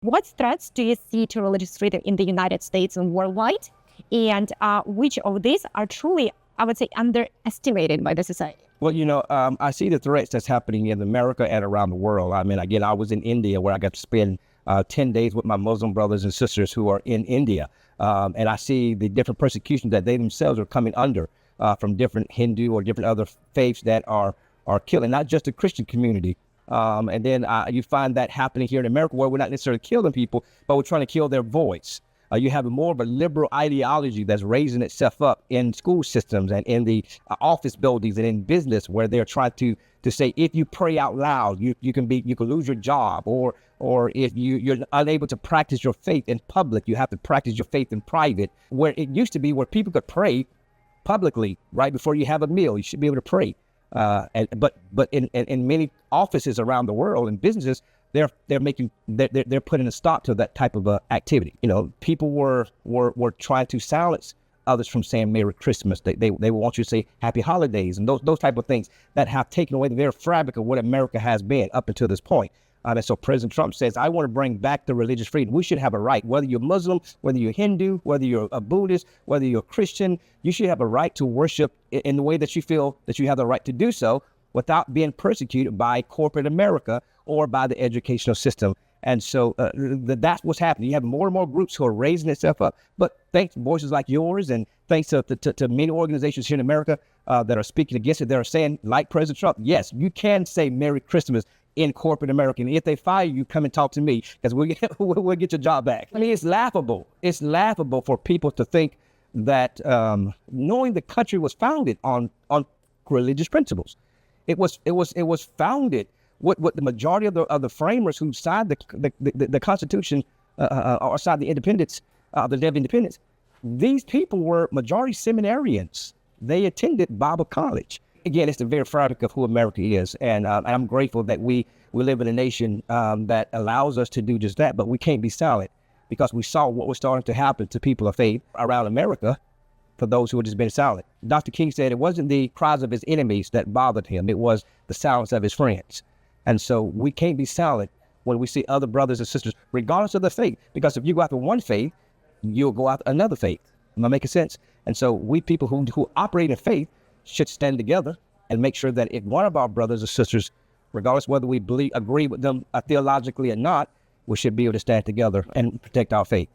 What threats do you see to religious freedom in the United States and worldwide? And which of these are truly, I would say, underestimated by the society? Well, I see the threats that's happening in America and around the world. I mean, again, I was in India where I got to spend 10 days with my Muslim brothers and sisters who are in India. And I see the different persecutions that they themselves are coming under from different Hindu or different other faiths that are killing, not just the Christian community. And then you find that happening here in America where we're not necessarily killing people, but we're trying to kill their voice. You have more of a liberal ideology that's raising itself up in school systems and in the office buildings and in business, where they're trying to say, if you pray out loud, you can lose your job, or if you're unable to practice your faith in public, you have to practice your faith in private. Where it used to be where people could pray publicly right before you have a meal, you should be able to pray. But in many offices around the world and businesses, they're putting a stop to that type of activity. People were trying to silence others from saying Merry Christmas. They want you to say Happy Holidays and those type of things that have taken away the very fabric of what America has been up until this point. And so President Trump says, I want to bring back the religious freedom. We should have a right, whether you're Muslim, whether you're Hindu, whether you're a Buddhist, whether you're Christian, you should have a right to worship in the way that you feel that you have the right to do so without being persecuted by corporate America or by the educational system. And so that's what's happening. You have more and more groups who are raising themselves up. But thanks to voices like yours and thanks to many organizations here in America that are speaking against it, they're saying, like President Trump, yes, you can say Merry Christmas in corporate America. And if they fire you, come and talk to me because we'll get your job back. I mean, it's laughable. It's laughable for people to think that knowing the country was founded on religious principles. It was founded what the majority of the framers who signed the Constitution or signed the independence, the Day of Independence. These people were majority seminarians. They attended Bible college. Again, it's the very fabric of who America is, and I'm grateful that we live in a nation that allows us to do just that. But we can't be silent because we saw what was starting to happen to people of faith around America. For those who had just been silent, Dr. King said it wasn't the cries of his enemies that bothered him; it was the silence of his friends. And so we can't be silent when we see other brothers and sisters, regardless of the faith. Because if you go after one faith, you'll go after another faith. Am I making sense? And so we people who operate in faith should stand together and make sure that if one of our brothers or sisters, regardless whether we agree with them theologically or not, we should be able to stand together and protect our faith.